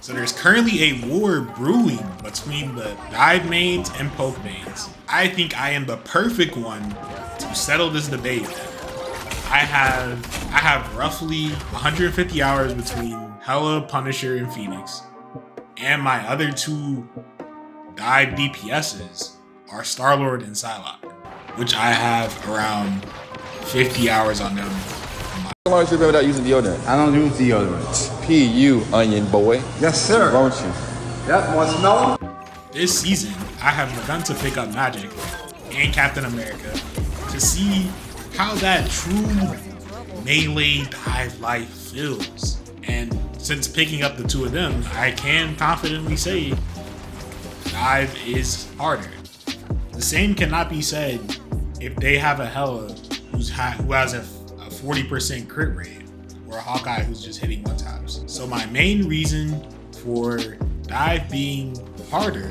So there's currently a war brewing between the dive mains and poke mains. I think I am the perfect one to settle this debate. I have roughly 150 hours between Hella, Punisher, and Phoenix. And my other two dive DPSs are Star-Lord and Psylocke, which I have around 50 hours on them. How long have you been without using deodorant? I don't use deodorant. P.U. onion boy. Yes, sir. Won't you? That one smell. This season, I have begun to pick up Magic and Captain America to see how that true melee dive life feels. And since picking up the two of them, I can confidently say dive is harder. The same cannot be said if they have a Hella who has a 40% crit rate, or a Hawkeye who's just hitting one taps. So my main reason for dive being harder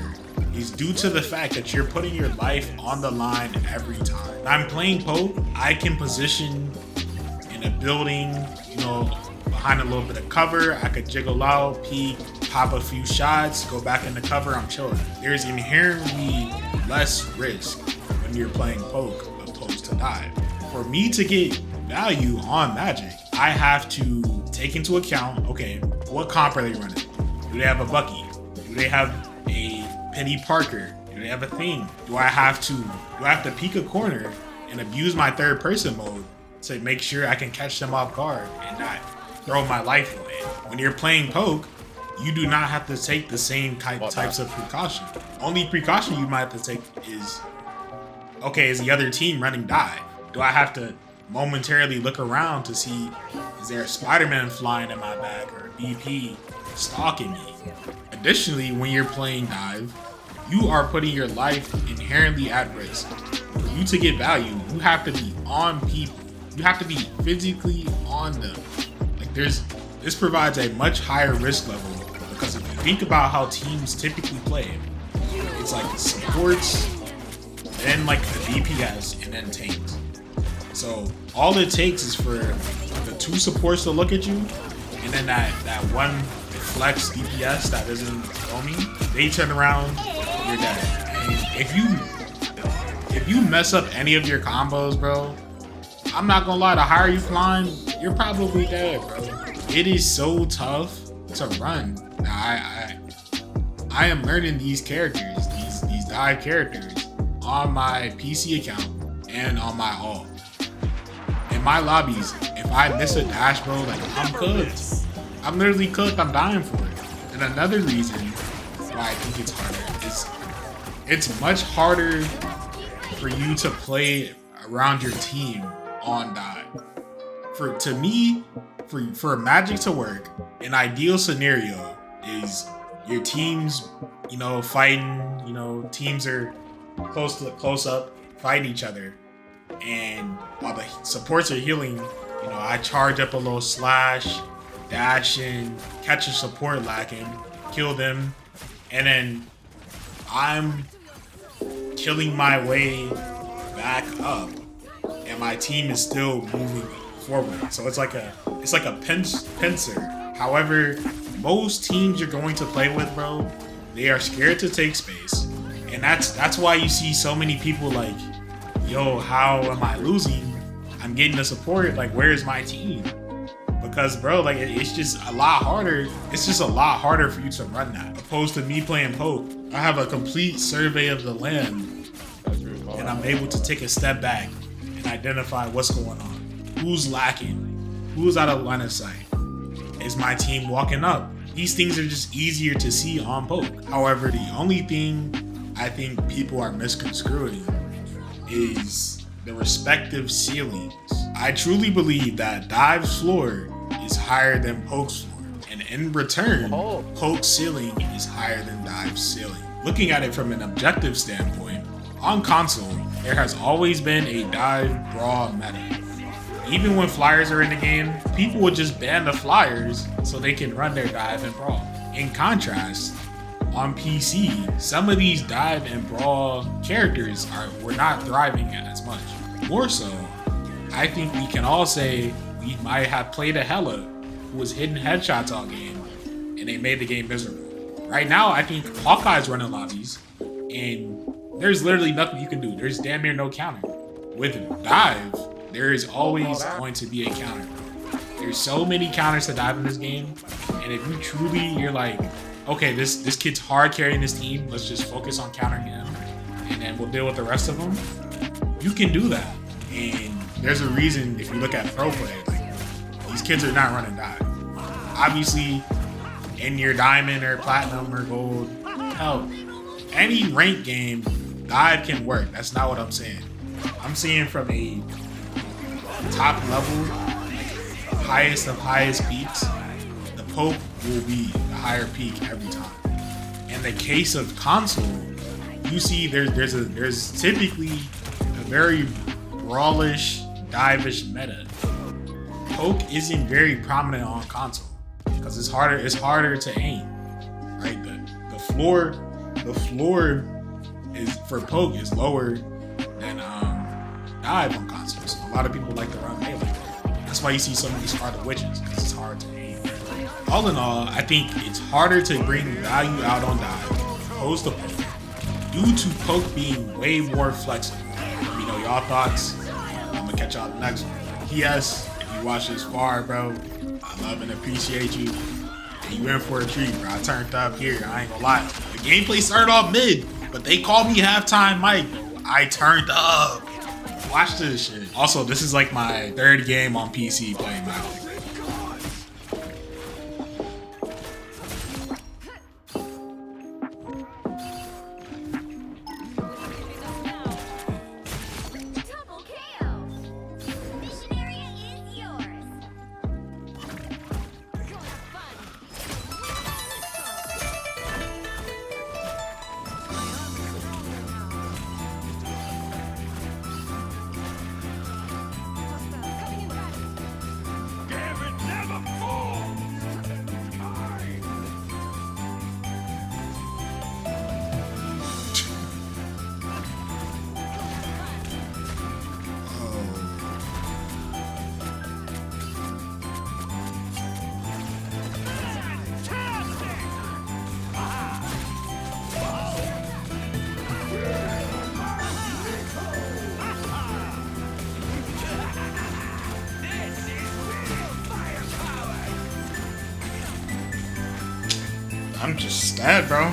is due to the fact that you're putting your life on the line every time. When I'm playing poke, I can position in a building, behind a little bit of cover. I could jiggle out, peek, pop a few shots, go back in the cover, I'm chilling. There's inherently less risk when you're playing poke opposed to dive. For me to get value on Magic, I have to take into account, okay, what comp are they running? Do they have a Bucky? Do they have a Penny Parker? Do they have a thing? Do I have to peek a corner and abuse my third person mode to make sure I can catch them off guard and not throw my life away? When you're playing poke, you do not have to take the same types of precaution. Only precaution you might have to take is, okay, is the other team running dive? Do I have to momentarily look around to see, is there a Spider-Man flying in my back or a BP stalking me? Additionally, when you're playing dive, you are putting your life inherently at risk. For you to get value, you have to be on people. You have to be physically on them. This provides a much higher risk level, because if you think about how teams typically play, it's like supports, then like the DPS, and then tanks. So all it takes is for the two supports to look at you, and then that one flex DPS that isn't roaming, they turn around, you're dead. And if you mess up any of your combos, bro, I'm not gonna lie, the higher you climb, you're probably dead, bro. It is so tough to run. Now, I am learning these characters, these dive characters, on my PC account and on my alt. In my lobbies, if I miss a dash, bro, like, I'm cooked. I'm literally cooked. I'm dying for it. And another reason why I think it's harder is it's much harder for you to play around your team on dive. To me, for Magic to work, an ideal scenario is your teams, fighting, teams are close up, fighting each other. And while the supports are healing, I charge up a little slash, dash in, catch a support lacking, kill them, and then I'm killing my way back up, and my team is still moving forward. So it's like a pincer. However, most teams you're going to play with, bro, they are scared to take space, and that's why you see so many people like, yo, how am I losing? I'm getting the support, like, where's my team? Because, bro, like, it's just a lot harder. It's just a lot harder for you to run that, opposed to me playing poke. I have a complete survey of the land, and I'm able to take a step back and identify what's going on. Who's lacking? Who's out of line of sight? Is my team walking up? These things are just easier to see on poke. However, the only thing I think people are misconstruing is the respective ceilings. I truly believe that dive's floor is higher than poke's floor, and in return, poke's ceiling is higher than dive's ceiling. Looking at it from an objective standpoint, on console, there has always been a dive brawl meta. Even when flyers are in the game, people would just ban the flyers so they can run their dive and brawl. In contrast, on PC, some of these dive and brawl characters were not thriving as much. More so, I think we can all say we might have played a Hella who was hitting headshots all game and they made the game miserable. Right now, I think Hawkeye's running lobbies, and there's literally nothing you can do. There's damn near no counter. With dive, there is always going to be a counter. There's so many counters to dive in this game, and if you truly, you're like, okay, this kid's hard carrying this team, let's just focus on countering him, and then we'll deal with the rest of them, you can do that. And there's a reason, if you look at pro play, like, these kids are not running dive. Obviously, in your diamond or platinum or gold, hell, any ranked game, dive can work. That's not what I'm saying. I'm saying from a top level, like highest of highest peaks, the poke will be the higher peak every time. In the case of console, you see there's typically a very brawlish, dive-ish meta. Poke isn't very prominent on console because it's harder to aim. Right? The floor is for poke is lower than dive on console. So a lot of people like to run melee. That's why you see so many Scarlet Witches, because it's hard to aim. All in all, I think it's harder to bring value out on dive opposed to poke due to poke being way more flexible. You know, y'all thoughts. I'm gonna catch y'all the next one. Yes, if you watch this far, bro, I love and appreciate you. And you in for a treat, bro. I turned up here. I ain't gonna lie. The gameplay started off mid, but they called me halftime Mike. I turned up. Watch this shit. Also, this is like my third game on PC playing Maverick. I'm just stabbed, bro.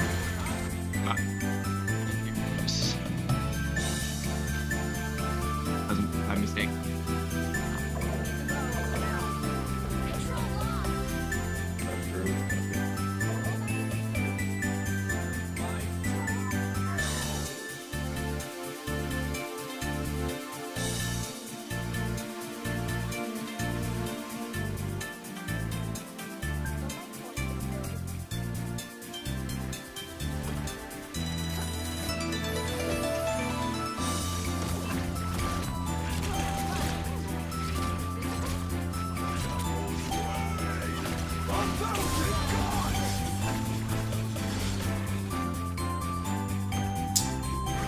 My mistake.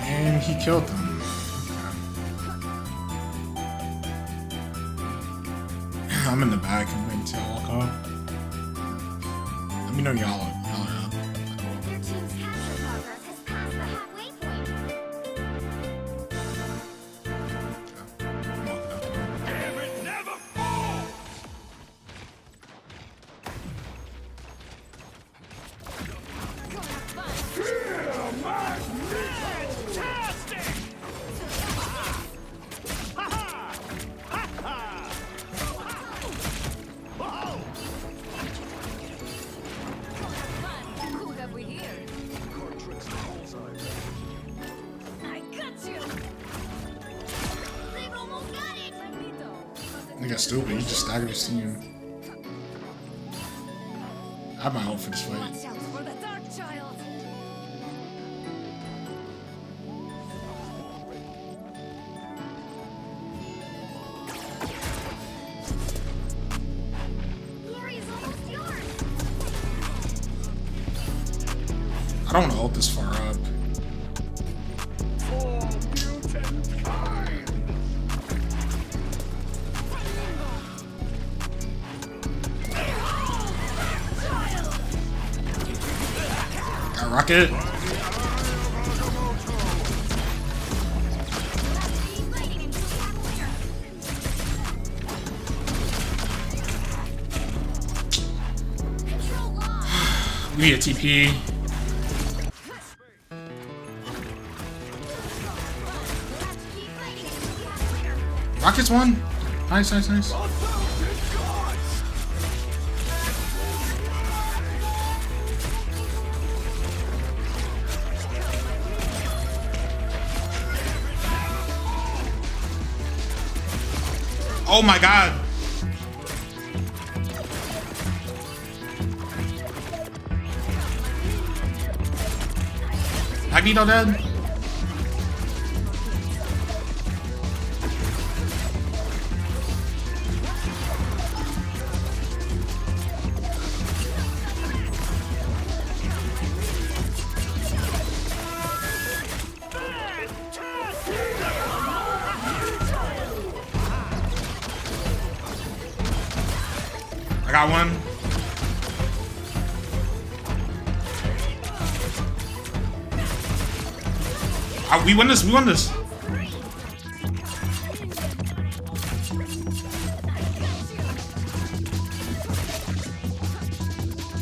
And he killed them. I'm in the back. I'm waiting till y'all walk up. Let me know y'all up. Your team's capture progress has passed the halfway point. Who have we here? I got you. They've almost got it. Nigga stupid. He just staggered his team. I have my hope for this fight. Watch out for the dark child. Glory is almost yours. I don't want to ult this far up. Got Rocket. We need a TP. Rockets won. Nice, nice, nice. Oh my god. Magneto dead? I got one. We won this, we won this.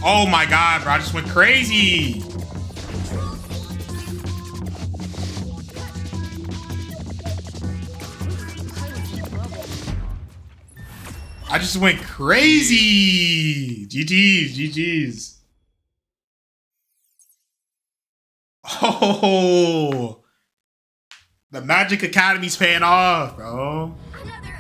Oh my god, bro, I just went crazy. I just went crazy. GG's, GG's. Oh, the Magic Academy's paying off, bro. Another